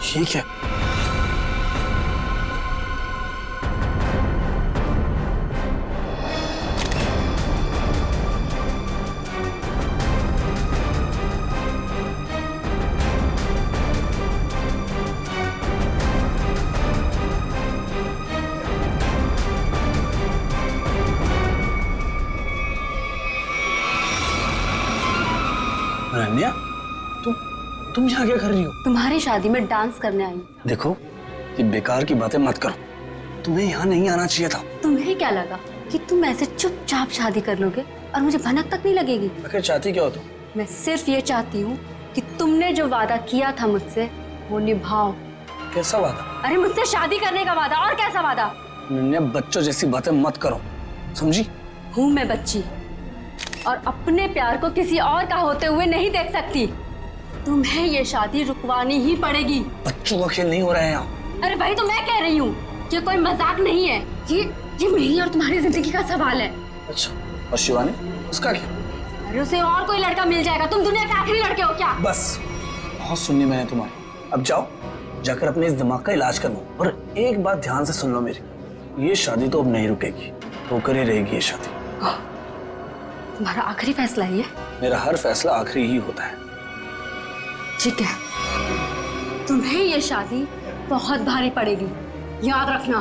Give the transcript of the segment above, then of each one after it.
ठीक है। अनन्या, तुम यहाँ क्या कर रही हो? तुम्हारी शादी में डांस करने आई। देखो, ये बेकार की बातें मत करो। तुम्हें यहाँ नहीं आना चाहिए था। तुम्हें क्या लगा कि तुम ऐसे चुपचाप शादी कर लोगे और मुझे भनक तक नहीं लगेगी? आखिर चाहती क्या हो तुम? मैं सिर्फ ये चाहती हूँ कि तुमने जो वादा किया था मुझसे वो निभाओ। कैसा वादा? अरे मुझसे शादी करने का वादा। और कैसा वादा? अनन्या, बच्चों जैसी बातें मत करो, समझी? हूँ मैं बच्ची और अपने प्यार को किसी और का होते हुए नहीं देख सकती। तुम्हें ये शादी रुकवानी ही पड़ेगी। बच्चों का खेल नहीं हो रहा है यहाँ। अरे वही तो मैं कह रही हूँ, ये कोई मजाक नहीं है। ये मेरी और तुम्हारी जिंदगी का सवाल है। अच्छा, और शिवानी, उसका क्या? अरे उसे और कोई लड़का मिल जाएगा। तुम दुनिया के आखिरी लड़के हो क्या? बस, बहुत सुननी मैंने तुम्हारी। अब जाओ, जाकर अपने इस दिमाग का इलाज करवाओ। और एक बात ध्यान से सुन लो मेरी, ये शादी तो अब नहीं रुकेगी, होकर ही रहेगी ये शादी। तुम्हारा आखिरी फैसला है ये? मेरा हर फैसला आखिरी ही होता है। ठीक है, तुम्हें ये शादी बहुत भारी पड़ेगी, याद रखना।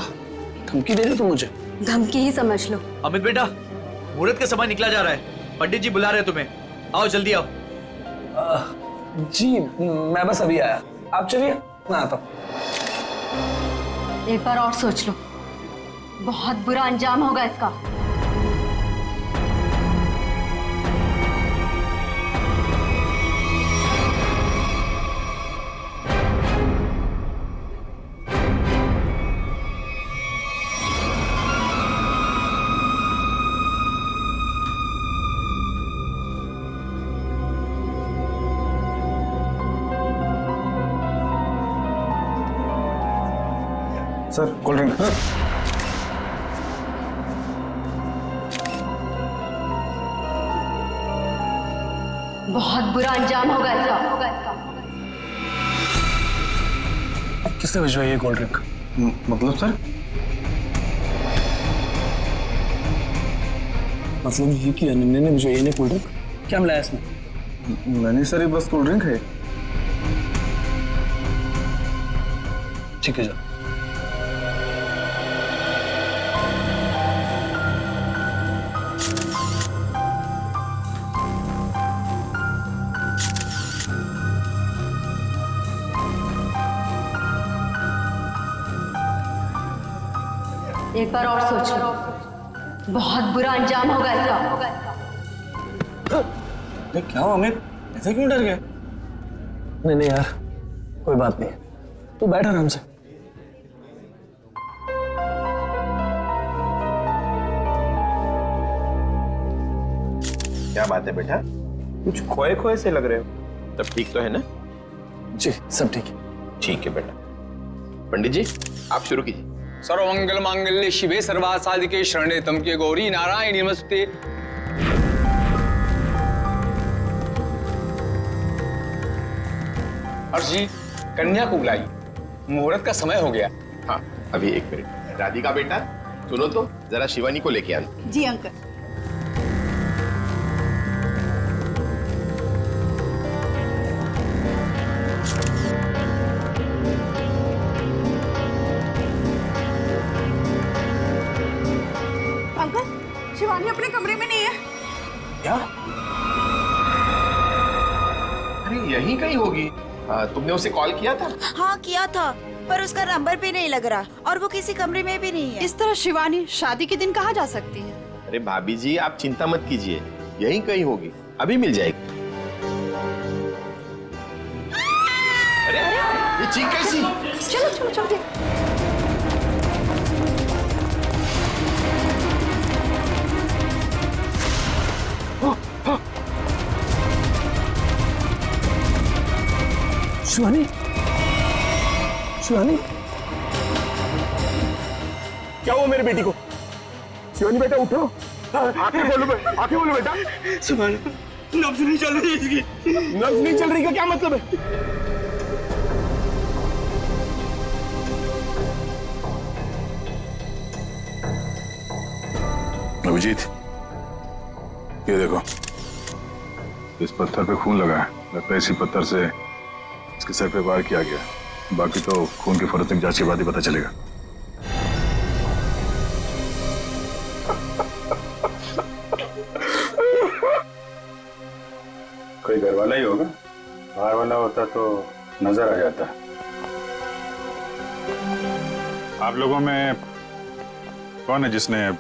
धमकी दे रहे हो तुम मुझे? धमकी ही समझ लो। अमित बेटा, मुहूर्त का समय निकला जा रहा है। पंडित जी बुला रहे हैं तुम्हें। आओ जल्दी आओ। जी, मैं बस अभी आया। आप चलिए, मैं आता हूँ। एक बार और सोच लो, बहुत बुरा अंजाम होगा इसका। Sir, cold drink. बहुत बुरा अंजाम होगा इसका। किसने भिजवाई है कोल्ड ड्रिंक? मतलब सर? मतलब ये कि अनन्या ने भिजवाई है कोल्ड ड्रिंक? क्या मिलाया इसमें? नहीं सर, ये बस कोल्ड ड्रिंक है। ठीक है, जाओ। एक बार और सोच लो, बहुत बुरा अंजाम होगा इसका। क्या हुआ अमित, ऐसे क्यों डर गए? नहीं यार, कोई बात नहीं, तू बैठ आराम से। क्या बात है बेटा, कुछ खोए खोए से लग रहे हो। सब ठीक तो है ना? जी, सब ठीक है। ठीक है बेटा। पंडित जी, आप शुरू कीजिए। सर्वमंगल मांगल्ये शिवे सर्वार्थ साधिके शरणे त्र्यंबके गौरी नारायणी नमस्ते। हर्ष जी, कन्या को बुलाइए, मुहूर्त का समय हो गया। हाँ, अभी एक मिनट। राधिका बेटा, सुनो तो, जरा शिवानी को लेके आना। जी अंकल। शिवानी अपने कमरे में नहीं है। क्या? अरे यहीं कहीं होगी। तुमने उसे कॉल किया था? हाँ किया था, पर उसका नंबर भी नहीं लग रहा और वो किसी कमरे में भी नहीं है। इस तरह शिवानी शादी के दिन कहाँ जा सकती है? अरे भाभी जी, आप चिंता मत कीजिए, यहीं कहीं होगी, अभी मिल जाएगी। अरे ये चीख कैसी? चलो चलो चलो। शिवानी, शिवानी, क्या हुआ मेरी बेटी को? शिवानी बेटा उठो, आंखें खोलो बेटा। सुबह नब्ज नहीं चल रही इसकी। नब्ज नहीं चल रही का क्या मतलब है? अभिजीत, ये देखो, इस पत्थर पे खून लगा है। लगता है इसी पत्थर से इसके सर पे वार किया गया। बाकी तो खून की फोरेंसिक जांच के बाद ही पता चलेगा। कोई घर वाला ही होगा, बाहर वाला होता तो नजर आ जाता। आप लोगों में कौन है जिसने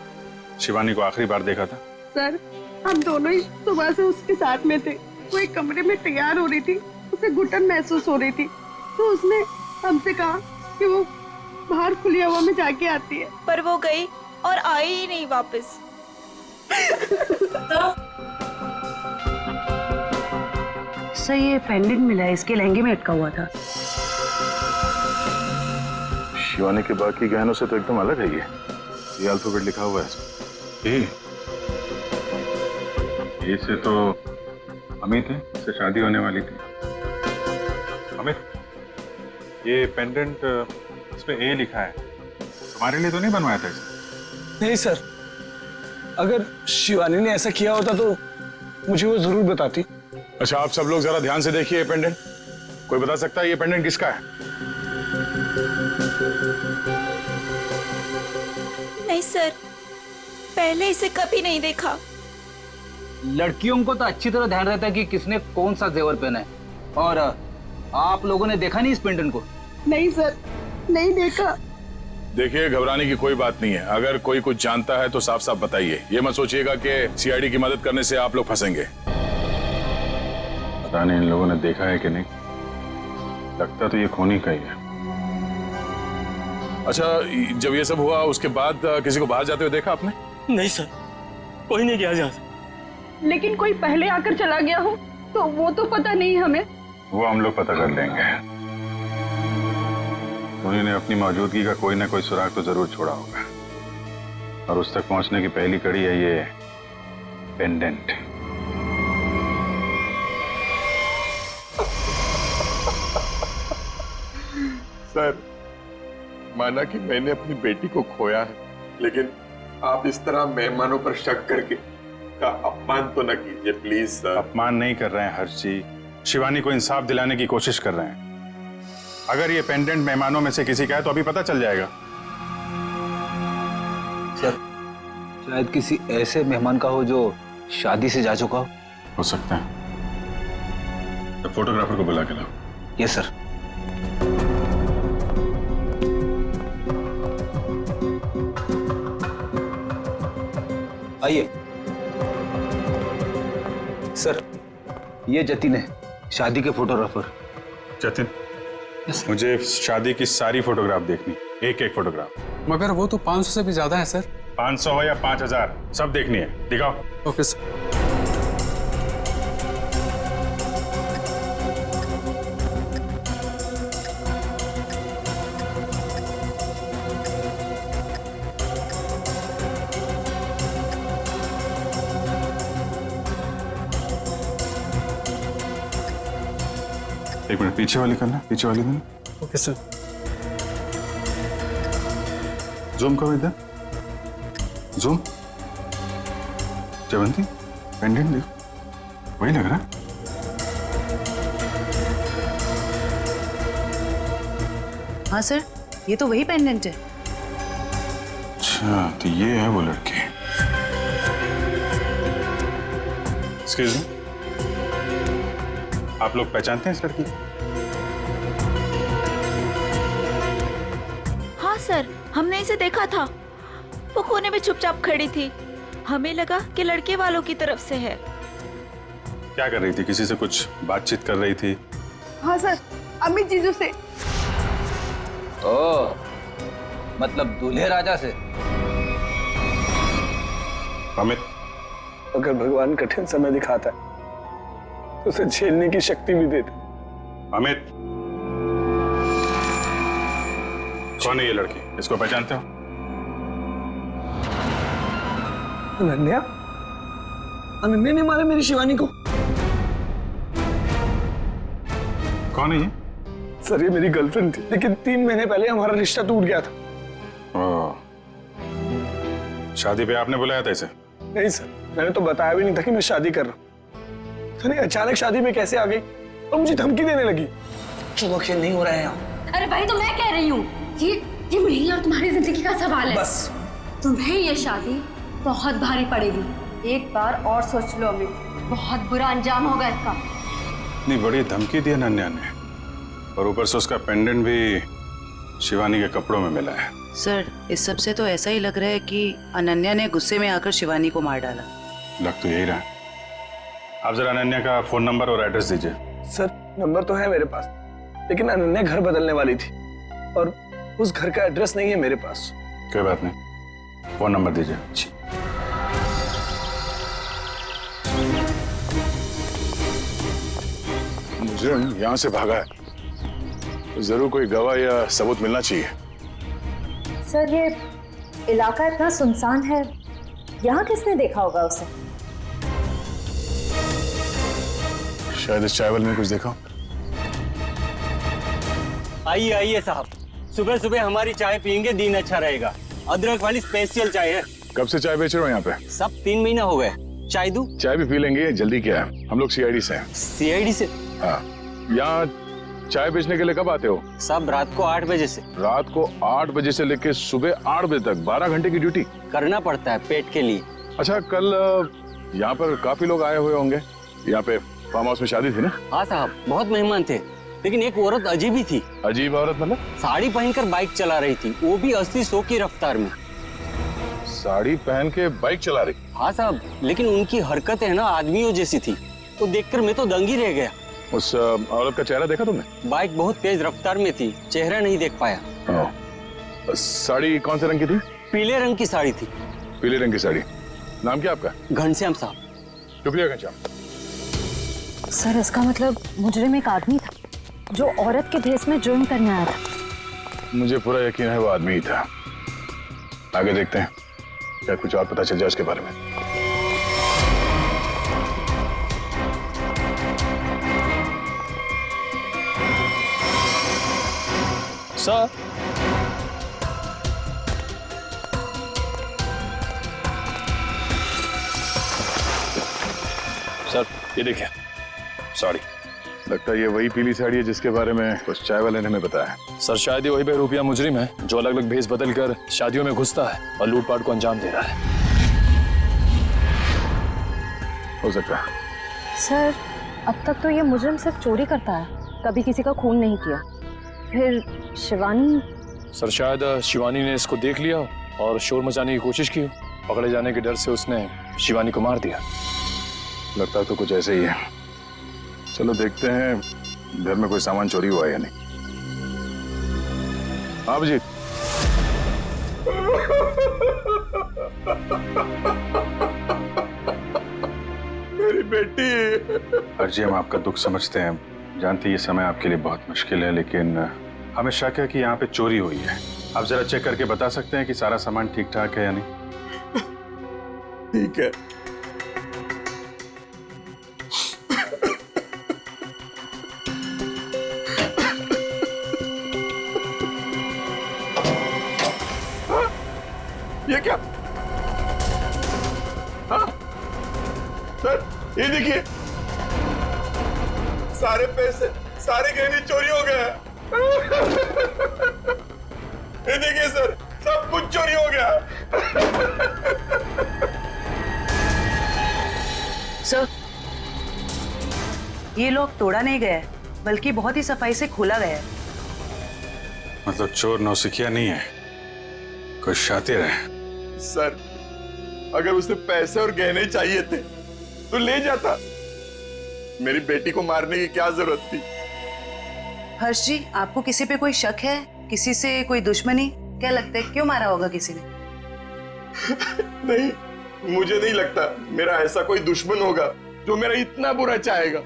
शिवानी को आखिरी बार देखा था? सर, हम दोनों ही सुबह से उसके साथ में थे। वो एक कमरे में तैयार हो रही थी, उसे घुटन महसूस हो रही थी, तो उसने हमसे कहा कि वो बाहर खुली हवा में जाके आती है। पर वो गई और आई ही नहीं वापस। सर, ये पेंडेंट मिला है, इसके लहंगे में अटका हुआ था। शिवानी के बाकी गहनों से तो एकदम अलग है ये अल्फाबेट लिखा हुआ है। ए से तो अमित है, इससे शादी होने वाली थी। अमित, ये पेंडेंट इस पे ए लिखा है, तुम्हारे लिए तो नहीं बनवाया था इसे? नहीं सर, अगर शिवानी ने ऐसा किया होता तो मुझे वो जरूर बताती। अच्छा, आप सब लोग जरा ध्यान से देखिए ये पेंडेंट। कोई बता सकता है ये पेंडेंट किसका है? नहीं सर, पहले इसे कभी नहीं देखा। लड़कियों को तो अच्छी तरह ध्यान रहता है कि किसने कौन सा जेवर पहना है। और आप लोगों ने देखा नहीं इस पेंडेंट को? नहीं सर, नहीं देखा। देखिए, घबराने की कोई बात नहीं है। अगर कोई कुछ जानता है तो साफ साफ बताइए। ये मत सोचिएगा कि सीआईडी की मदद करने से आप लोग फंसेंगे। पता नहीं इन लोगों ने देखा है कि नहीं, लगता तो ये खूनी का ही है। अच्छा, जब ये सब हुआ उसके बाद किसी को बाहर जाते हुए देखा आपने? नहीं सर, कोई नहीं गया जहाँ से। लेकिन कोई पहले आकर चला गया हो तो वो तो पता नहीं हमें। वो हम लोग पता कर लेंगे। उन्होंने अपनी मौजूदगी का कोई ना कोई सुराग तो जरूर छोड़ा होगा, और उस तक पहुंचने की पहली कड़ी है ये पेंडेंट। सर, माना कि मैंने अपनी बेटी को खोया है, लेकिन आप इस तरह मेहमानों पर शक करके का अपमान तो न कीजिए प्लीज सर। अपमान नहीं कर रहे हैं हर्ष जी, शिवानी को इंसाफ दिलाने की कोशिश कर रहे हैं। अगर ये पेंडेंट मेहमानों में से किसी का है तो अभी पता चल जाएगा। सर, शायद किसी ऐसे मेहमान का हो जो शादी से जा चुका हो सकता है। तो फोटोग्राफर को बुला के लाओ। Yes sir. आइए सर, ये जतिन है, शादी के फोटोग्राफर। जतिन, मुझे शादी की सारी फोटोग्राफ देखनी, एक एक फोटोग्राफ। मगर वो तो 500 से भी ज्यादा है सर। 500 हो या 5000, सब देखनी है। दिखाओ। Okay sir. एक मिनट, पीछे वाली करना, पीछे वाली देना। Okay sir. जूम करो इधर, जूम। जयवंती, पेंडेंट देखो, वही लग रहा है। हाँ सर, ये तो वही पेंडेंट है। अच्छा, तो ये है वो लड़की। एक्सक्यूज मी, आप लोग पहचानते हैं इस लड़की? हाँ सर, हमने इसे देखा था। वो कोने में चुपचाप खड़ी थी। हमें लगा कि लड़के वालों की तरफ से है। क्या कर रही थी? किसी से कुछ बातचीत कर रही थी? हाँ सर, अमित जीजू से। ओ, मतलब दूल्हे राजा से। अमित, अगर भगवान कठिन समय दिखाता है तो उसे झेलने की शक्ति भी देता। अमित, कौन है ये लड़की? इसको पहचानते हो? अनन्या? अनन्या ने मारा मेरी शिवानी को। कौन है ये? सर, ये मेरी गर्लफ्रेंड थी, लेकिन 3 महीने पहले हमारा रिश्ता टूट गया था। ओह, शादी पे आपने बुलाया था इसे? नहीं सर, मैंने तो बताया भी नहीं था कि मैं शादी कर रहा हूँ। तो नहीं, अचानक शादी में कैसे आ गई और मुझे धमकी देने लगी। चुप खेल नहीं हो रहा है यहाँ। अरे वही तो मैं कह रही हूँ, ये मेरी और तुम्हारी जिंदगी का सवाल है। बस तुम्हें ये शादी बहुत भारी पड़ेगी। एक बार और सोच लो अमित, बहुत बुरा अंजाम होगा इसका। इतनी बड़ी धमकी दी अनन्या ने, और ऊपर से उसका पेंडेंट भी शिवानी के कपड़ों में मिला है। सर, इस सब से तो ऐसा ही लग रहा है कि अनन्या ने गुस्से में आकर शिवानी को मार डाला। लग तो यही रहा है। आप जरा अनन्या का फोन नंबर और एड्रेस दीजिए। सर, नंबर तो है मेरे पास, लेकिन अनन्या घर बदलने वाली थी और उस घर का एड्रेस नहीं है मेरे पास। कोई बात नहीं, फोन नंबर दीजिए। मुजरिम यहाँ से भागा है, तो जरूर कोई गवाह या सबूत मिलना चाहिए। सर, ये इलाका इतना सुनसान है, यहाँ किसने देखा होगा उसे? शायद इस चाय वाले ने कुछ देखा। आइए आइए साहब, सुबह सुबह हमारी चाय पियेंगे, दिन अच्छा रहेगा। अदरक वाली स्पेशल चाय है। कब से चाय बेच रहे हो यहाँ पे? सब 3 महीना हो गए। चाय दूं? चाय भी पी लेंगे, जल्दी क्या है, हम लोग सीआईडी से हैं। सीआईडी से? हाँ। यहाँ चाय बेचने के लिए कब आते हो? सब रात को 8 बजे से। रात को 8 बजे से लेकर सुबह 8 बजे तक 12 घंटे की ड्यूटी करना पड़ता है पेट के लिए। अच्छा, कल यहाँ पर काफी लोग आए हुए होंगे। यहाँ पे फार्म हाउस में शादी थी ना? हाँ साहब, बहुत मेहमान थे, लेकिन एक औरत अजीब ही थी। अजीब औरत मतलब? साड़ी पहनकर बाइक चला रही थी, वो भी 80-100 की रफ्तार में। साड़ी पहन के बाइक चला रही? हाँ साहब, लेकिन उनकी हरकतें ना आदमियों जैसी थी, तो देखकर मैं तो दंग ही रह गया। उस औरत का चेहरा देखा तुमने? बाइक बहुत तेज रफ्तार में थी, चेहरा नहीं देख पाया। साड़ी कौन से रंग की थी? पीले रंग की साड़ी थी। पीले रंग की साड़ी। नाम क्या आपका? घनश्याम साहब। शुक्रिया घनश्याम। सर, इसका मतलब मुजरिम एक आदमी था जो औरत के भेस में जुर्म करने आया था। मुझे पूरा यकीन है वो आदमी ही था। आगे देखते हैं, क्या कुछ और पता चल जाए उसके बारे में। सर, सर ये देखिए साड़ी। लगता है ये वही पीली साड़ी है जिसके बारे में उस चाय वाले ने हमें बताया। सर शायद ये वही बहरूपिया मुजरिम है जो अलग अलग भेस बदल कर शादियों में घुसता है और लूटपाट को अंजाम दे रहा है। हो सकता है। सर, अब तक तो ये मुजरिम सिर्फ चोरी करता है, कभी किसी का खून नहीं किया। फिर शिवानी? सर शायद शिवानी ने इसको देख लिया और शोर मचाने की कोशिश की। पकड़े जाने के डर से उसने शिवानी को मार दिया। लगता तो कुछ ऐसे ही है। चलो देखते हैं घर में कोई सामान चोरी हुआ है या नहीं। हाँ अभिजीत। मेरी बेटी। अर्जी, हम आपका दुख समझते हैं, जानते ये समय आपके लिए बहुत मुश्किल है, लेकिन हमें शक है कि यहाँ पे चोरी हुई है। आप जरा चेक करके बता सकते हैं कि सारा सामान ठीक ठाक है या नहीं? ठीक है। ये क्या? हाँ? सर ये देखिए, सारे पैसे, सारे गहने चोरी हो गए। ये देखिए सर, सब कुछ चोरी हो गया। सर, ये लोग तोड़ा नहीं गया, बल्कि बहुत ही सफाई से खोला गया है। मतलब चोर नौसिखिया नहीं है, कोई शातिर है। सर, अगर उसे पैसे और गहने चाहिए थे तो ले जाता। मेरी बेटी को मारने की क्या जरूरत थी? हर्ष जी, आपको किसी पे कोई शक है? किसी से कोई दुश्मनी? क्या लगता है क्यों मारा होगा किसी ने? नहीं, मुझे नहीं लगता मेरा ऐसा कोई दुश्मन होगा जो मेरा इतना बुरा चाहेगा।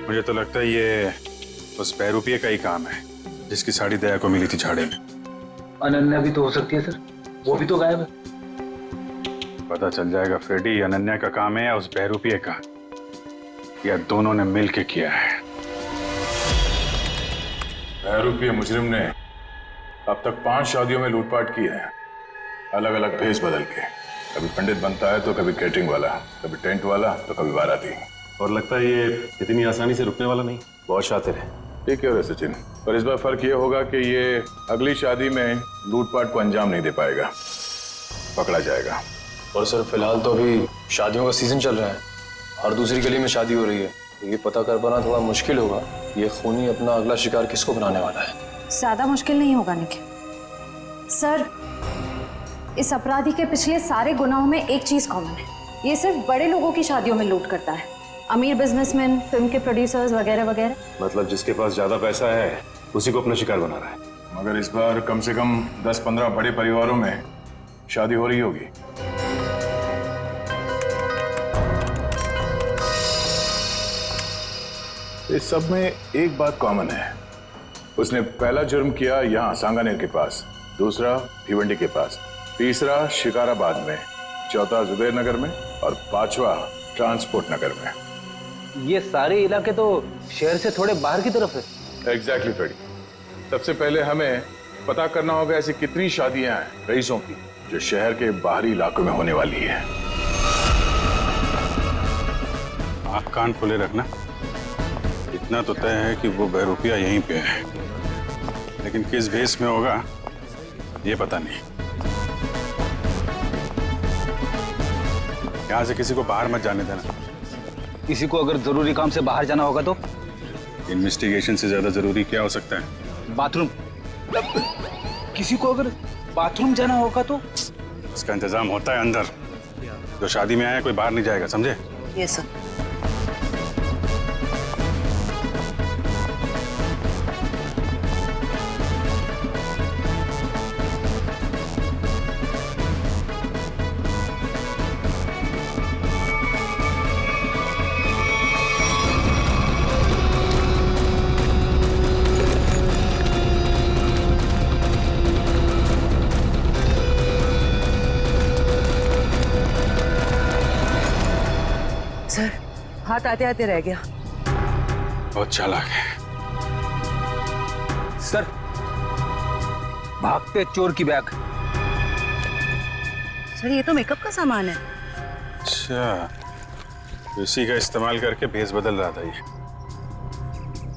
मुझे तो लगता है ये उस बहरूपिये का ही काम है जिसकी साड़ी दया को मिली थी झाड़े में। अनन्या भी तो हो सकती है सर, वो भी तो गायब है। पता चल जाएगा फ्रेडी, अनन्या का काम है या उस बहरूपिये का, या दोनों ने मिल के किया है। बहरूपिये मुजरिम ने अब तक 5 शादियों में लूटपाट की है अलग अलग भेष बदल के। कभी पंडित बनता है तो कभी कैटरिंग वाला, कभी टेंट वाला तो कभी बाराती। और लगता है ये इतनी आसानी से रुकने वाला नहीं। बहुत शातिर है। ठीक है सचिन, पर इस बार फर्क ये होगा कि ये अगली शादी में लूटपाट को अंजाम नहीं दे पाएगा, पकड़ा जाएगा। और सर फिलहाल तो अभी शादियों का सीजन चल रहा है, हर दूसरी गली में शादी हो रही है, ये पता कर पाना थोड़ा मुश्किल होगा ये खूनी अपना अगला शिकार किसको बनाने वाला है। ज्यादा मुश्किल नहीं होगा निखिल सर। इस अपराधी के पिछले सारे गुनाहों में एक चीज कॉमन है, ये सिर्फ बड़े लोगों की शादियों में लूट करता है। अमीर बिजनेसमैन, फिल्म के प्रोड्यूसर्स वगैरह वगैरह। मतलब जिसके पास ज्यादा पैसा है उसी को अपना शिकार बना रहा है। मगर इस बार कम से कम 10-15 बड़े परिवारों में शादी हो रही होगी। इस सब में एक बात कॉमन है, उसने पहला जुर्म किया यहाँ सांगानेर के पास, दूसरा भिवंडी के पास, तीसरा शिकाराबाद में, चौथा जुबेर नगर में और पांचवा ट्रांसपोर्ट नगर में। ये सारे इलाके तो शहर से थोड़े बाहर की तरफ है। Exactly Freddie. सबसे पहले हमें पता करना होगा ऐसी कितनी शादियां हैं रईसों की जो शहर के बाहरी इलाकों में होने वाली है। आप कान खोले रखना। इतना तो तय है कि वो बहरूपिया यहीं पे है, लेकिन किस भेष में होगा ये पता नहीं। यहाँ से किसी को बाहर मत जाने देना। किसी को अगर जरूरी काम से बाहर जाना होगा तो? इन्वेस्टिगेशन से ज्यादा जरूरी क्या हो सकता है? बाथरूम। किसी को अगर बाथरूम जाना होगा तो? इसका इंतजाम होता है अंदर। जो शादी में आया कोई बाहर नहीं जाएगा, समझे? Yes sir. हाथ आते आते रह गया। बहुत चालाक है सर। भागते चोर की बैग। सर ये तो मेकअप का सामान है। अच्छा, इसी का इस्तेमाल करके भेष बदल रहा था ये।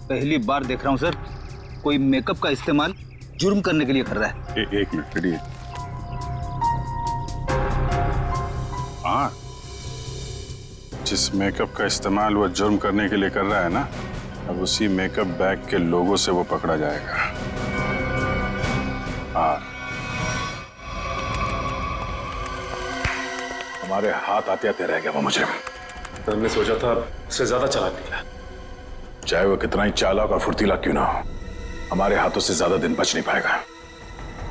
पहली बार देख रहा हूँ सर, कोई मेकअप का इस्तेमाल जुर्म करने के लिए कर रहा है। एक मिनट खड़िए। हाँ, जिस मेकअप का इस्तेमाल वो जुर्म करने के लिए कर रहा है ना, अब उसी मेकअप बैग के लोगों से वो पकड़ा जाएगा। हाँ, हमारे हाथ आते आते रह गया वो मुजरिम। तो हमने सोचा था उससे ज्यादा चालाक निकला। चाहे वो कितना ही चालाक और फुर्तीला क्यों ना हो, हमारे हाथों से ज्यादा दिन बच नहीं पाएगा।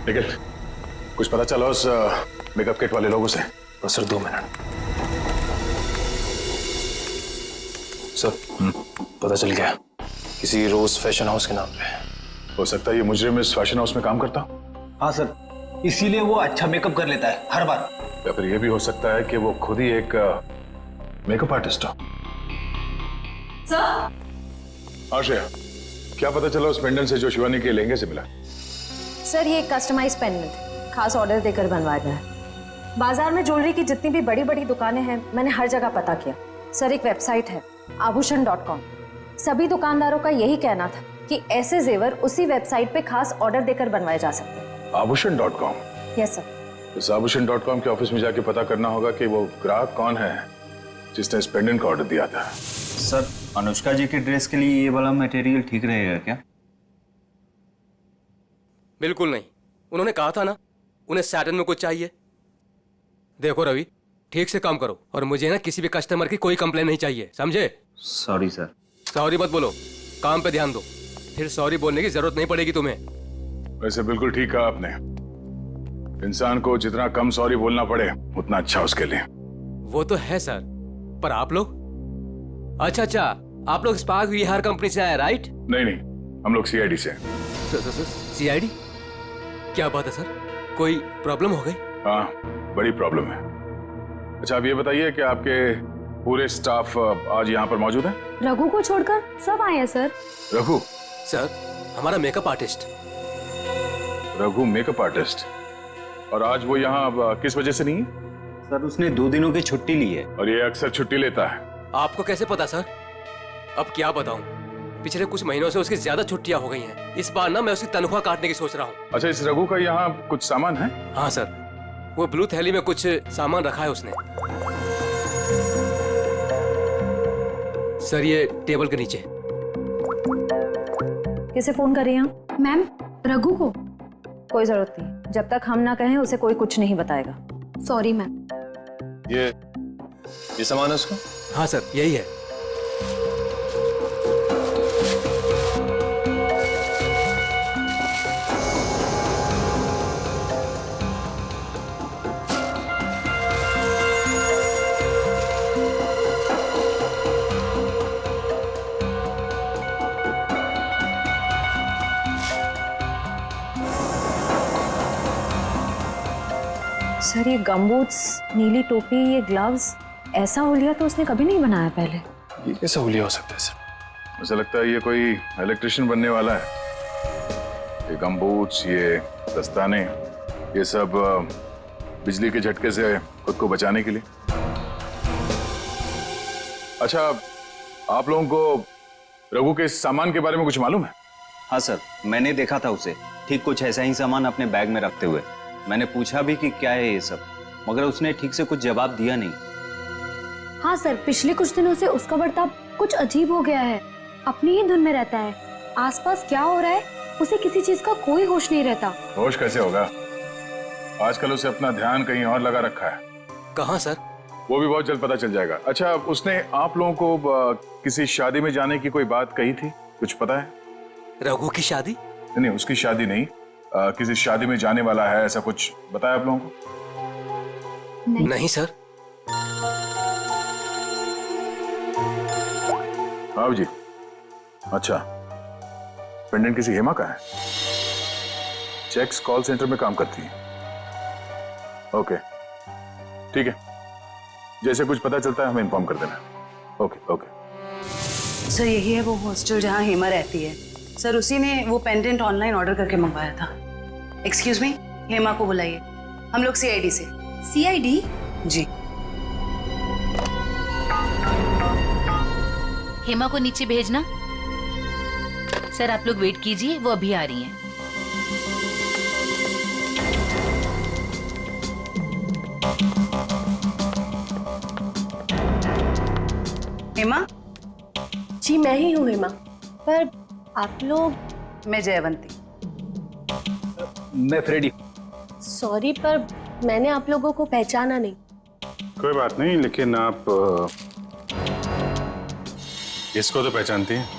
लेकिन कुछ पता चला उस मेकअप किट वाले लोगों से? तो सर 2 मिनट। सर पता चल गया, किसी रोज फैशन हाउस के नाम पे। हो सकता है ये मुजरिम इस फैशन हाउस में काम करता। हाँ सर, इसीलिए वो अच्छा मेकअप कर लेता है हर बार। या फिर ये भी हो सकता है कि वो खुद ही एक मेकअप आर्टिस्ट हो। सर। आश्रया, क्या पता चला उस पेंडेंट से जो शिवानी के लहंगे से मिला? सर ये एक कस्टमाइज पेंडेंट खास ऑर्डर देकर बनवाया गया है। बाजार में ज्वेलरी की जितनी भी बड़ी बड़ी दुकानें हैं मैंने हर जगह पता किया। सर एक वेबसाइट है आभूषण.com, सभी दुकानदारों का यही कहना था कि ऐसे जेवर उसी वेबसाइट पे खास ऑर्डर देकर बनवाए जा सकते हैं। आभूषण.com? Yes sir. इस आभूषण.com के ऑफिस में जाके पता करना होगा कि वो ग्राहक कौन है जिसने इस पेंडेंट का ऑर्डर दिया था। सर अनुष्का जी के ड्रेस के लिए ये वाला मटेरियल ठीक रहेगा क्या? बिल्कुल नहीं, उन्होंने कहा था ना उन्हें सैटन में कुछ चाहिए। देखो रवि, ठीक से काम करो और मुझे ना किसी भी कस्टमर की कोई कंप्लेन नहीं चाहिए, समझे? Sorry sir. सॉरी मत बोलो, काम पे ध्यान दो, फिर सॉरी बोलने की जरूरत नहीं पड़ेगी तुम्हें। वैसे बिल्कुल ठीक कहा आपने, इंसान को जितना कम सॉरी बोलना पड़े उतना अच्छा उसके लिए। वो तो है सर, पर आप लोग? अच्छा, आप लोग स्पार्क विहार कंपनी से आए राइट? नहीं, हम लोग CID से। CID? क्या बात है सर, कोई प्रॉब्लम हो गई? हाँ, बड़ी प्रॉब्लम है। अच्छा आप ये बताइए कि आपके पूरे स्टाफ आज यहाँ पर मौजूद है? रघु को छोड़कर सब आए हैं सर। रघु? सर हमारा makeup artist. Raghu makeup artist? और आज वो यहाँ अब किस वजह से नहीं है? सर उसने 2 दिनों की छुट्टी ली है। और ये अक्सर छुट्टी लेता है। आपको कैसे पता सर? अब क्या बताऊं, पिछले कुछ महीनों से उसकी ज्यादा छुट्टियां हो गई हैं। इस बार ना मैं उसकी तनख्वाह काटने की सोच रहा हूँ। अच्छा, इस रघु का यहाँ कुछ सामान है? हाँ सर, वो ब्लू थैली में कुछ सामान रखा है उसने। सर ये टेबल के नीचे। किसे फोन कर रही हैं? मैम, रघु को। कोई जरूरत नहीं, जब तक हम ना कहें उसे कोई कुछ नहीं बताएगा। Sorry ma'am. ये सामान है उसका? हाँ सर, यही है। सर ये गमबूट्स, नीली टोपी, ये ग्लव्स, ऐसा हुलिया तो उसने कभी नहीं बनाया पहले। ये कैसा हुलिया हो सकता है सर? मुझे लगता है ये कोई इलेक्ट्रिशियन बनने वाला है। ये गमबूट्स, ये दस्ताने, ये सब बिजली के झटके से खुद को बचाने के लिए। अच्छा, आप लोगों को रघु के सामान के बारे में कुछ मालूम है? हाँ सर, मैंने देखा था उसे ठीक कुछ ऐसा ही सामान अपने बैग में रखते हुए। मैंने पूछा भी कि क्या है ये सब, मगर उसने ठीक से कुछ जवाब दिया नहीं। हाँ सर, पिछले कुछ दिनों से उसका बर्ताव कुछ अजीब हो गया है। अपनी ही धुन में रहता है। आसपास क्या हो रहा है उसे किसी चीज का कोई होश नहीं रहता। होश कैसे होगा? आजकल उसे अपना ध्यान कहीं और लगा रखा है। कहाँ सर? वो भी बहुत जल्द पता चल जाएगा। अच्छा, उसने आप लोगों को किसी शादी में जाने की कोई बात कही थी? कुछ पता है? रघु की शादी? नहीं, उसकी शादी नहीं, किसी शादी में जाने वाला है, ऐसा कुछ बताया आप लोगों को? नहीं सर। हाँ जी। अच्छा, पेंडेंट किसी हेमा का है? चेक्स कॉल सेंटर में काम करती है। ओके, ठीक है, जैसे कुछ पता चलता है हमें इन्फॉर्म कर देना। Okay okay. सर यही है वो हॉस्टल जहाँ हेमा रहती है। सर उसी ने वो पेंडेंट ऑनलाइन ऑर्डर करके मंगवाया था। एक्सक्यूज मी, हेमा को बुलाइए। हम लोग सीआईडी से। सीआईडी? जी। हेमा को नीचे भेजना। सर आप लोग वेट कीजिए, वो अभी आ रही हैं। हेमा? जी मैं ही हूँ हेमा, पर आप लोग? मैं जयवंती। मैं फ्रेडी। सॉरी, पर मैंने आप लोगों को पहचाना नहीं। कोई बात नहीं, लेकिन आप इसको तो पहचानती हैं?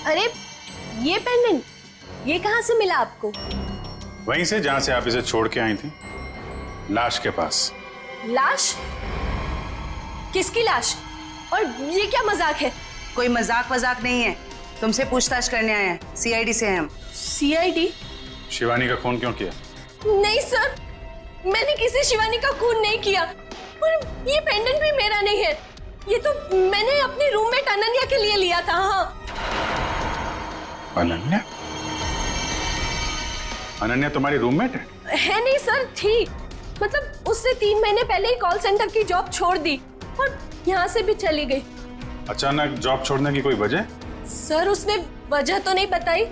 अरे ये पेंडेंट, ये कहाँ से मिला आपको? वहीं से जहां से आप इसे छोड़ के आई थी, लाश के पास। लाश? किसकी लाश? और ये क्या मजाक है? कोई मजाक वजाक नहीं है, तुमसे पूछताछ करने आए हैं। सीआईडी से हैं हम। सीआईडी? शिवानी का खून क्यों किया? नहीं सर, मैंने किसी शिवानी का खून नहीं किया। और ये पेंडेंट भी मेरा नहीं है, ये तो मैंने अपनी रूममेट अनन्या के लिए लिया था। हाँ। अनन्या? अनन्या तुम्हारी रूममेट है? है नहीं सर, थी। मतलब उसने 3 महीने पहले ही कॉल सेंटर की जॉब छोड़ दी और यहाँ से भी चली गई। अचानक जॉब छोड़ने की कोई वजह? सर उसने वजह तो नहीं बताई,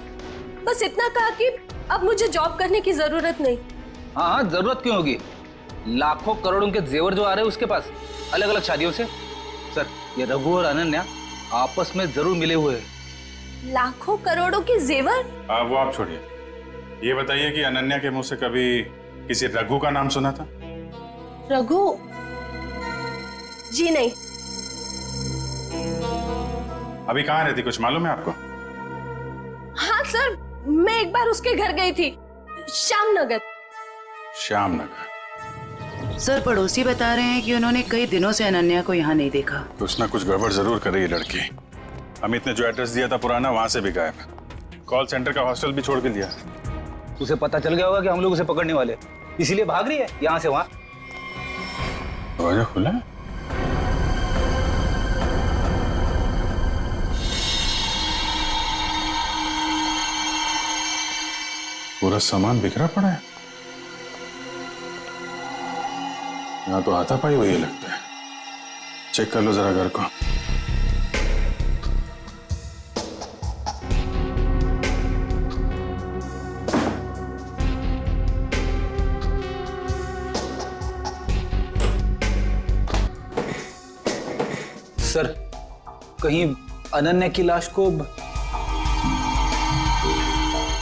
बस इतना कहा कि अब मुझे जॉब करने की जरूरत नहीं। हाँ हाँ, जरूरत क्यों होगी? लाखों करोड़ों के जेवर जो आ रहे हैं उसके पास, अलग अलग शादियों से। सर ये रघु और अनन्या आपस में जरूर मिले हुए हैं। लाखों करोड़ों के जेवर? वो आप छोड़िए, ये बताइए कि अनन्या के मुंह से कभी किसी रघु का नाम सुना था? रघु? जी नहीं। अभी कहाँ रहती, कुछ मालूम है आपको? हाँ सर, मैं एक बार उसके घर गई थी, श्यामनगर। श्यामनगर? सर पड़ोसी बता रहे हैं कि उन्होंने कई दिनों से अनन्या को यहाँ नहीं देखा। कुछ ना कुछ गड़बड़ जरूर कर रही है लड़की। अमित ने जो एड्रेस दिया था पुराना, वहां से भी गायब है। कॉल सेंटर का हॉस्टल भी छोड़ के दिया। उसे पता चल गया होगा कि हम लोग उसे पकड़ने वाले, इसीलिए भाग रही है यहाँ से वहाँ। दरवाजा खुला है? पूरा सामान बिखरा पड़ा है। यहाँ तो हाथापाई हुई है लगता है। चेक कर लो जरा घर को। सर, कहीं अनन्या की लाश को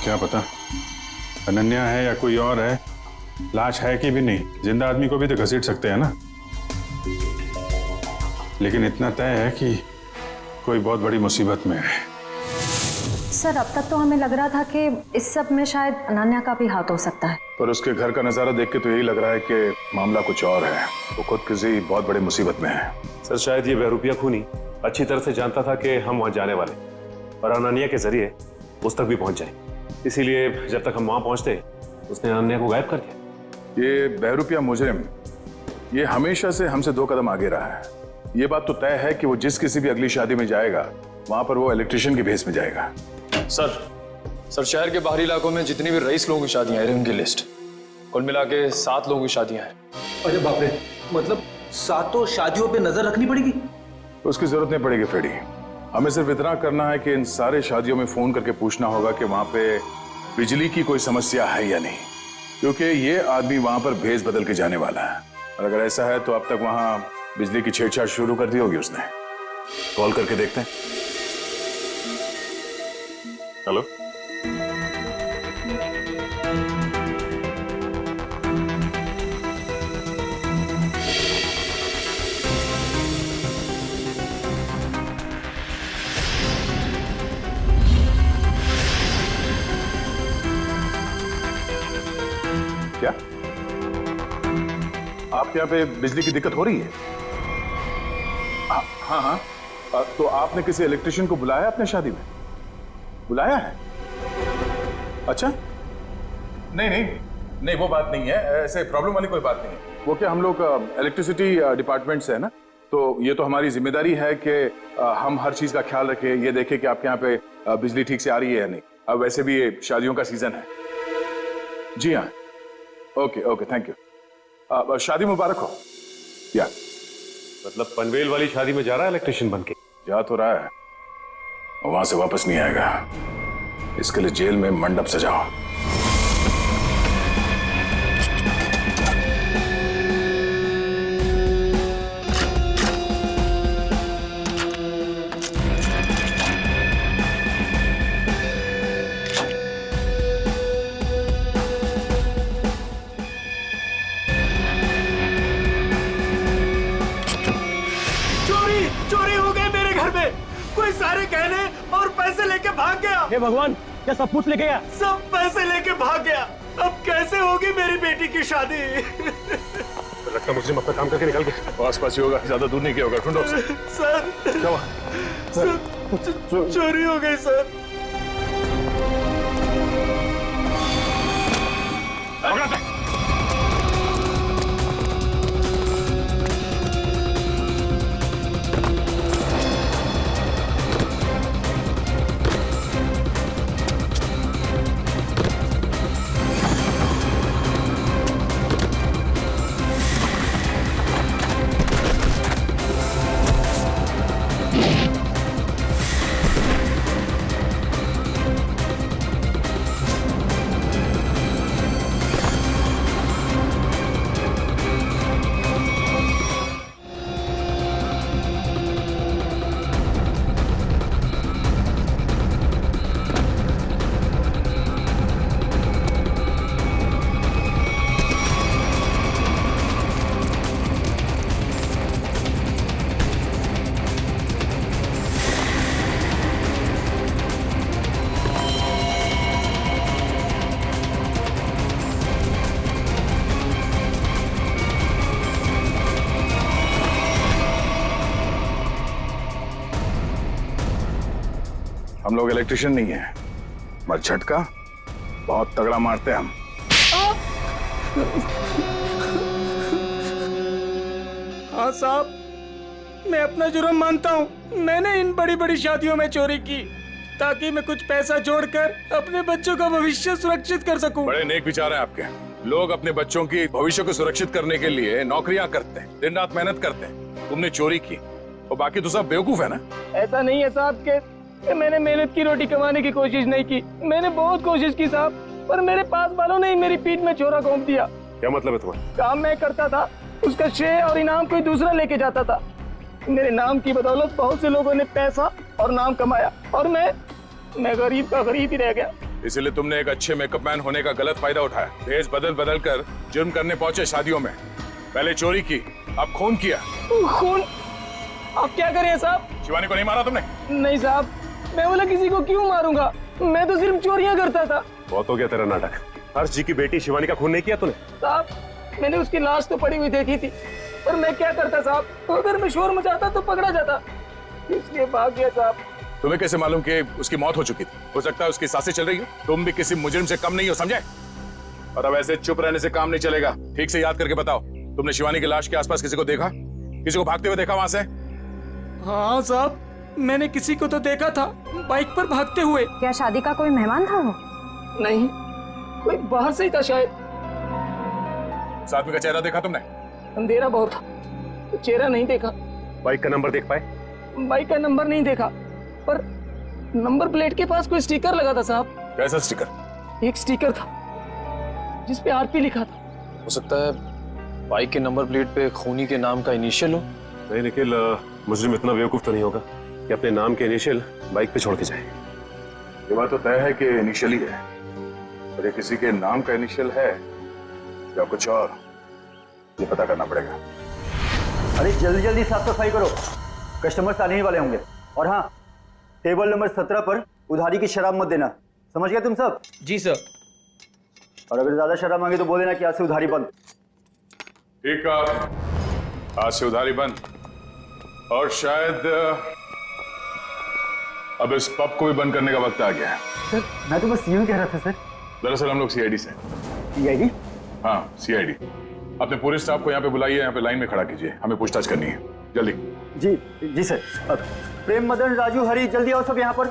क्या पता अनन्या है या कोई और है, लाश है कि भी नहीं। जिंदा आदमी को भी तो घसीट सकते हैं ना। लेकिन इतना तय है कि कोई बहुत बड़ी मुसीबत में है। सर, अब तक तो हमें लग रहा था कि इस सब में शायद अनन्या का भी हाथ हो सकता है, पर उसके घर का नजारा देख के तो यही लग रहा है कि मामला कुछ और है। वो खुद किसी बहुत बड़ी मुसीबत में है। सर, शायद ये बहरूपिया खूनी अच्छी तरह से जानता था कि हम वहां जाने वाले और अनन्या के जरिए उस तक भी पहुंच जाए। इसीलिए जब तक हम वहां पहुंचते उसने अनन्या को गायब कर दिया। ये बहरूपिया मुजरिम ये हमेशा से हमसे 2 कदम आगे रहा है। ये बात तो तय है कि वो जिस किसी भी अगली शादी में जाएगा वहां पर वो इलेक्ट्रिशियन के भेस में जाएगा। सर शहर के बाहरी इलाकों में जितनी भी रईस लोगों की शादियां हैं उनकी लिस्ट कुल मिला के 7 लोगों की शादियां हैं। अरे बाप रे, मतलब 7 शादियों पे नजर रखनी पड़ेगी? उसकी जरूरत नहीं पड़ेगी फ्रेडी। हमें सिर्फ इतना करना है कि इन सारे शादियों में फोन करके पूछना होगा कि वहां पे बिजली की कोई समस्या है या नहीं, क्योंकि ये आदमी वहां पर भेस बदल के जाने वाला है। और अगर ऐसा है तो अब तक वहां बिजली की छेड़छाड़ शुरू कर दी होगी उसने। कॉल करके देखते हैं। हेलो, क्या आपके यहाँ पे बिजली की दिक्कत हो रही है? हाँ। तो आपने किसी इलेक्ट्रिशियन को बुलाया अपने शादी में? बुलाया है? अच्छा, नहीं वो बात नहीं है। ऐसे प्रॉब्लम वाली कोई बात नहीं है। वो क्या हम लोग इलेक्ट्रिसिटी डिपार्टमेंट से है ना, तो ये तो हमारी जिम्मेदारी है कि हम हर चीज का ख्याल रखें, ये देखें कि आपके यहाँ पे बिजली ठीक से आ रही है या नहीं। अब वैसे भी ये शादियों का सीजन है। जी हाँ, ओके, थैंक यू। शादी मुबारक हो। या मतलब पनवेल वाली शादी में जा रहा है इलेक्ट्रिशियन बन के? जा तो रहा है, वहां से वापस नहीं आएगा। इसके लिए जेल में मंडप सजाओ। चोरी हो गई मेरे घर में। कोई सारे गहने और पैसे लेके भाग गया। हे भगवान, क्या सब कुछ लेके गया? सब पैसे लेके भाग गया। अब कैसे होगी मेरी बेटी की शादी? लगता मुझे अपना काम करके निकल गया। आस-पास ही होगा, ज्यादा दूर नहीं गया होगा। ढूंढो उसे। सर, चोरी हो गई सर। हम लोग इलेक्ट्रिशियन नहीं है, मगर झटका बहुत तगड़ा मारते हैं हम। हाँ साहब, मैं अपना जुर्म मानता हूँ। मैंने इन बड़ी बड़ी शादियों में चोरी की ताकि मैं कुछ पैसा जोड़कर अपने बच्चों का भविष्य सुरक्षित कर सकूं। बड़े नेक विचार हैं आपके। लोग अपने बच्चों की भविष्य को सुरक्षित करने के लिए नौकरियां करते हैं, दिन रात मेहनत करते हैं। तुमने चोरी की और बाकी तो सब बेवकूफ है ना। ऐसा नहीं है साहब कि मैंने मेहनत की रोटी कमाने की कोशिश नहीं की। मैंने बहुत कोशिश की साहब, पर मेरे पास वालों ने ही मेरी पीठ में छोरा घोंप दिया। क्या मतलब है तुम्हारा? काम मैं करता था, उसका श्रेय और इनाम कोई दूसरा लेके जाता था। मेरे नाम की बदौलत बहुत से लोगों ने पैसा और नाम कमाया और मैं गरीब का गरीब ही रह गया। इसलिए तुमने एक अच्छे मेकअप मैन होने का गलत फायदा उठाया। भेष बदल बदल कर जुर्म करने पहुंचे शादियों में। पहले चोरी की, अब खून किया। खून? आप क्या करें साहब? शिवानी को नहीं मारा तुमने? नहीं साहब, मैं बोला किसी को क्यों मारूंगा, मैं तो सिर्फ चोरियां करता था। बहुत हो गया तेरा नाटक। हर्ष जी की बेटी शिवानी का खून नहीं किया तूने? साहब, मैंने उसकी लाश तो पड़ी हुई देखी थी, पर मैं क्या करता साहब, तो अगर मैं शोर मचाता तो पकड़ा जाता, इसलिए भाग गया साहब। तुम्हें कैसे मालूम कि उसकी मौत हो चुकी थी? हो सकता है उसकी सांसें चल रही हो। तुम भी किसी मुजरिम से कम नहीं हो, समझे? और अब ऐसे चुप रहने से काम नहीं चलेगा। ठीक से याद करके बताओ, तुमने शिवानी की लाश के आसपास किसी को देखा? किसी को भागते हुए देखा वहां से? हाँ साहब, मैंने किसी को तो देखा था, बाइक पर भागते हुए। क्या शादी का कोई मेहमान था वो? नहीं, कोई बाहर से ही था शायद। साथ में का चेहरा देखा तुमने? अंधेरा बहुत था, तो चेहरा नहीं देखा। बाइक का नंबर देख पाए? बाइक का नंबर नहीं देखा, पर नंबर प्लेट के पास कोई स्टिकर लगा था साहब। कैसा स्टिकर? एक स्टिकर था जिसपे आरपी लिखा था। हो सकता है बाइक के नंबर प्लेट पे खूनी के नाम का इनिशियल हो। नहीं निखिल, मुजरिम इतना बेवकूफ तो नहीं होगा कि अपने नाम के इनिशियल बाइक पे छोड़ के जाए। ये बात तो तय है कि इनिशियल ही है, और ये किसी के नाम का इनिशियल है या कुछ और, ये पता करना पड़ेगा। अरे जल्दी जल्दी साफ सफाई करो, कस्टमर्स आने ही वाले होंगे। और हाँ, टेबल नंबर 17 पर उधारी की शराब मत देना, समझ गए तुम सब? जी सर। और अगर ज्यादा शराब मांगे तो बोल देना कि आज से उधारी बंद। ठीक है, आज से उधारी बंद। और शायद अब इस पब को भी बंद करने का वक्त आ गया है। सर मैं तो बस यूं कह रहा था सर। दरअसल हम लोग सीआईडी से। सीआईडी? हाँ सीआईडी। अपने पूरे स्टाफ को यहाँ पे बुलाइए, यहाँ पे लाइन में खड़ा कीजिए, हमें पूछताछ करनी है, जल्दी। जी जी सर। अब प्रेम, मदन, राजू, हरी, जल्दी आओ सब यहाँ पर।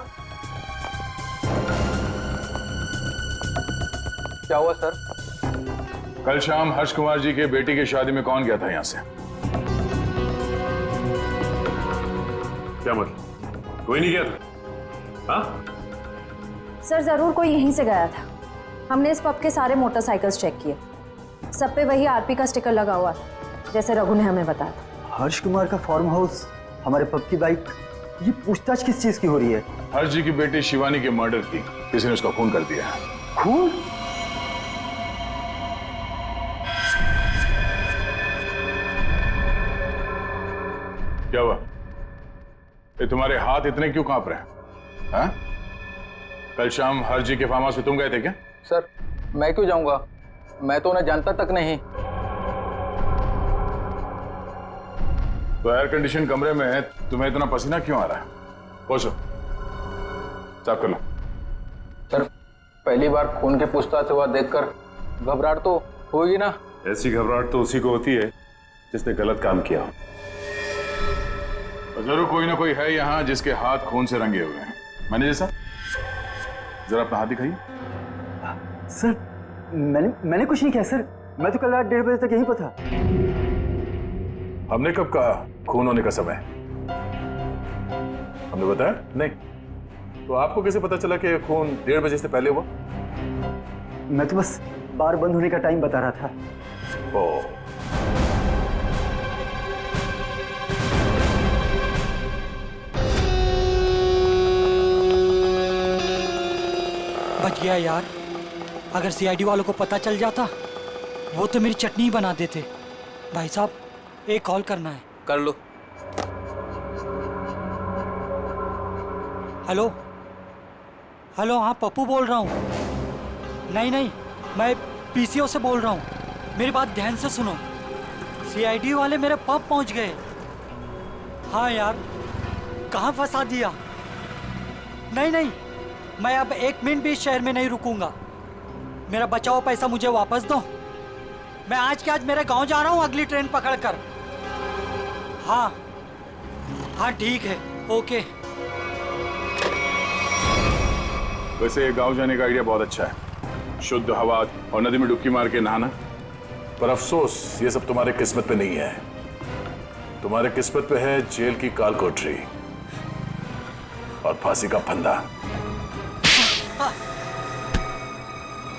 क्या हुआ सर? कल शाम हर्ष कुमार जी के बेटी की शादी में कौन गया था यहाँ से? क्या मतलब? कोई नहीं गया था? हाँ? सर जरूर कोई यहीं से गया था। हमने इस पब के सारे मोटरसाइकिल्स चेक किए, सब पे वही आरपी का स्टिकर लगा हुआ था जैसे रघु ने हमें बताया था। हर्ष कुमार का फार्म हाउस, हमारे पब की बाइक, ये पूछताछ किस चीज की हो रही है? हर्ष जी की बेटी शिवानी के मर्डर की किसी ने उसका खून कर दिया है। खून? क्या हुआ? ये तुम्हारे हाथ इतने क्यों कांप रहे हैं? हाँ? कल शाम हर्ष जी के फार्म हाउस में तुम गए थे क्या? सर मैं क्यों जाऊंगा, मैं तो उन्हें जानता तक नहीं। तो एयर कंडीशन कमरे में तुम्हें इतना पसीना क्यों आ रहा है? पहुंचो, साफ कर लो। सर पहली बार खून के पूछताछ हुआ देखकर घबराहट तो होगी ना। ऐसी घबराहट तो उसी को होती है जिसने गलत काम किया हो। तो जरूर कोई ना कोई है यहाँ जिसके हाथ खून से रंगे हुए हैं। मैनेजर साहब, जरा अपना हाथ दिखाइए। सर मैंने कुछ नहीं किया सर, मैं तो कल रात 1:30 बजे तक यहीं पर था। हमने कब कहा खून होने का समय? हमने बताया नहीं। तो आपको कैसे पता चला कि खून 1:30 बजे से पहले हुआ? मैं तो बस बार बंद होने का टाइम बता रहा था। ओ, बच गया यार। अगर सीआईडी वालों को पता चल जाता, वो तो मेरी चटनी ही बना देते। भाई साहब, एक कॉल करना है। कर लो। हेलो हेलो, हाँ पप्पू बोल रहा हूँ। नहीं, मैं पीसीओ से बोल रहा हूँ। मेरी बात ध्यान से सुनो। सीआईडी वाले मेरे पब पहुँच गए। हाँ यार, कहाँ फंसा दिया? नहीं, मैं अब 1 मिनट भी इस शहर में नहीं रुकूंगा। मेरा बचा हुआ पैसा मुझे वापस दो। मैं आज के आज मेरे गांव जा रहा हूँ अगली ट्रेन पकड़कर। हाँ ठीक है, ओके। वैसे गांव जाने का आइडिया बहुत अच्छा है। शुद्ध हवा और नदी में डुबकी मार के नहाना। पर अफसोस ये सब तुम्हारे किस्मत पे नहीं है। तुम्हारे किस्मत पे है जेल की काल कोठरी और फांसी का फंदा।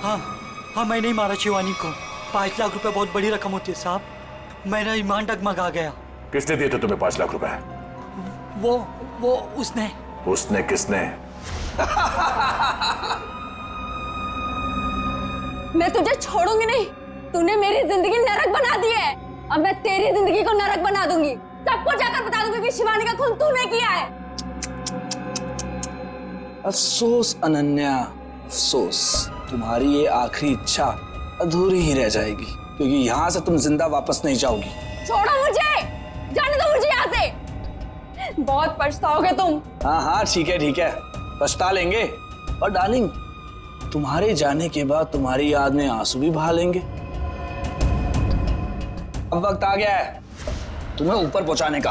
हाँ मैं नहीं मारा शिवानी को। 5 लाख रुपए बहुत बड़ी रकम होती है साहब। मेरा ईमान डगमगा गया। किसने दिए थे तुम्हें 5 लाख रुपए? वो उसने। उसने किसने? मैं तुझे छोड़ूंगी नहीं। तूने मेरी जिंदगी नरक बना दी है। अब मैं तेरी जिंदगी को नरक बना दूंगी। सबको जाकर बता दूंगी कि शिवानी का खून तूने किया है। अफसोस अनन्या, अफसोस। तुम्हारी ये आखिरी इच्छा अधूरी ही रह जाएगी, क्योंकि यहाँ से तुम जिंदा वापस नहीं जाओगी। छोड़ो मुझे, जाने दो मुझे यहाँ से। बहुत पछताओगे तुम। हाँ ठीक है, पछता लेंगे। और डार्लिंग, तुम्हारे जाने के बाद तुम्हारी याद में आंसू भी बहा लेंगे। अब वक्त आ गया है तुम्हें ऊपर पहुंचाने का।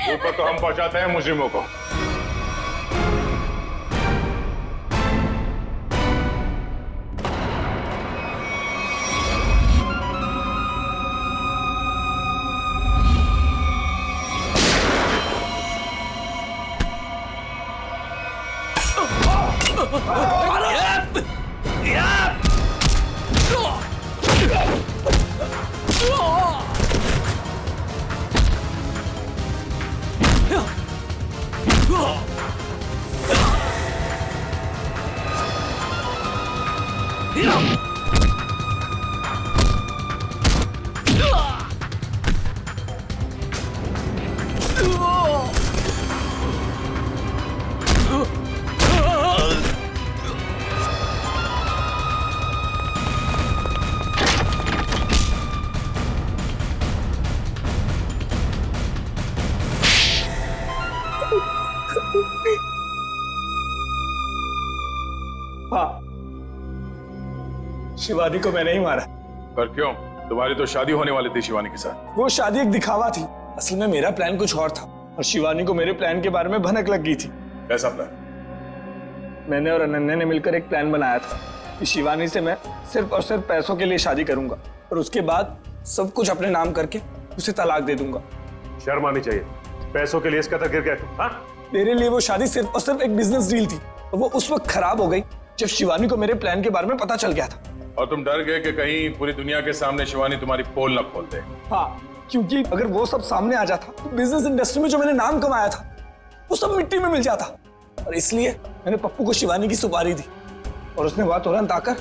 ऊपर तो हम पहुंचाते हैं मुजरिमों को। शिवानी को मैंने ही मारा। पर क्यों? तुम्हारी तो शादी होने वाली थी शिवानी के साथ। वो शादी एक दिखावा थी। असल में मेरा प्लान कुछ और था और शिवानी को मेरे प्लान के बारे में भनक लग गई थी। कैसा प्लान? मैंने और अनन्या ने मिलकर एक प्लान बनाया था कि शिवानी से मैं सिर्फ और सिर्फ पैसों के लिए शादी करूंगा और उसके बाद सब कुछ अपने नाम करके उसे तलाक दे दूंगा। शर्म आनी चाहिए। पैसों के लिए इसका तक गिर गया तुम? हाँ? मेरे लिए वो शादी सिर्फ और सिर्फ एक बिजनेस डील थी और वो उस वक्त खराब हो गई जब शिवानी को मेरे प्लान के बारे में पता चल गया था। और तुम डर गए कि कहीं पूरी दुनिया के सामने शिवानी तुम्हारी पोल न खोल दे। हाँ, क्योंकि अगर वो सब सामने आ जाता तो बिजनेस इंडस्ट्री में जो मैंने नाम कमाया था वो सब मिट्टी में मिल जाता। और इसलिए मैंने पप्पू को शिवानी की सुपारी दी और उसने वहां तुरंत आकर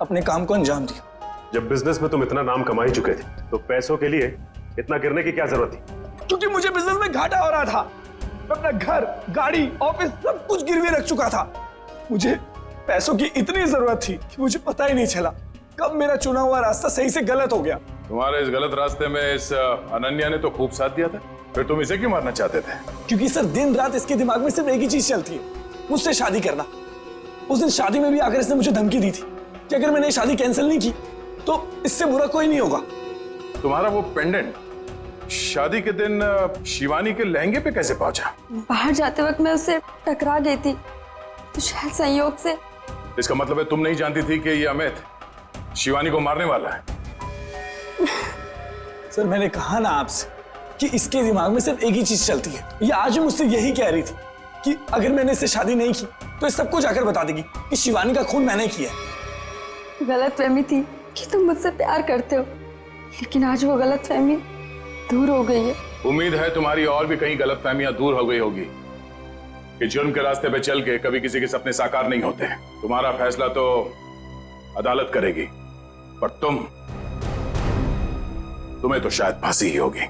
अपने काम को अंजाम दिया। जब बिजनेस में तुम इतना नाम कमा ही चुके थे तो पैसों के लिए इतना गिरने की क्या जरूरत थी? क्योंकि मुझे बिजनेस में घाटा हो रहा था। मैं अपना घर, गाड़ी, ऑफिस सब कुछ गिरवी रख चुका था। मुझे पैसों की इतनी जरूरत थी कि मुझे पता ही नहीं चला कब मेरा चुना हुआ रास्ता सही से गलत हो गया। तुम्हारे इस गलत रास्ते में इस अनन्या ने तो खूब साथ दिया था, फिर तुम इसे क्यों मारना चाहते थे? क्योंकि सर दिन रात इसके दिमाग में सिर्फ एक ही चीज चलती है, मुझसे शादी करना। उस दिन शादी में भी आकर इसने मुझे धमकी दी थी कि अगर मैंने शादी कैंसिल नहीं की तो इससे बुरा कोई नहीं होगा। तुम्हारा वो पेंडेंट शादी के दिन शिवानी के लहंगे पे कैसे पहुंचा? बाहर जाते वक्त मैं उससे टकरा गई थी तो शायद संयोग से। इसका मतलब है तुम नहीं जानती थी कि ये अमित शिवानी को मारने वाला है? सर मैंने कहा ना आपसे कि इसके दिमाग में सिर्फ एक ही चीज चलती है। ये आज भी मुझसे यही कह रही थी कि अगर मैंने इससे शादी नहीं की तो इस सबको जाकर बता देगी कि शिवानी का खून मैंने किया है। गलतफहमी थी कि तुम मुझसे प्यार करते हो, लेकिन आज वो गलतफहमी दूर हो गई है। उम्मीद है तुम्हारी और भी कहीं गलतफहमियां दूर हो गई होगी कि जुर्म के रास्ते पे चल के कभी किसी के सपने साकार नहीं होते। तुम्हारा फैसला तो अदालत करेगी, पर तुम्हें तो शायद फांसी ही होगी।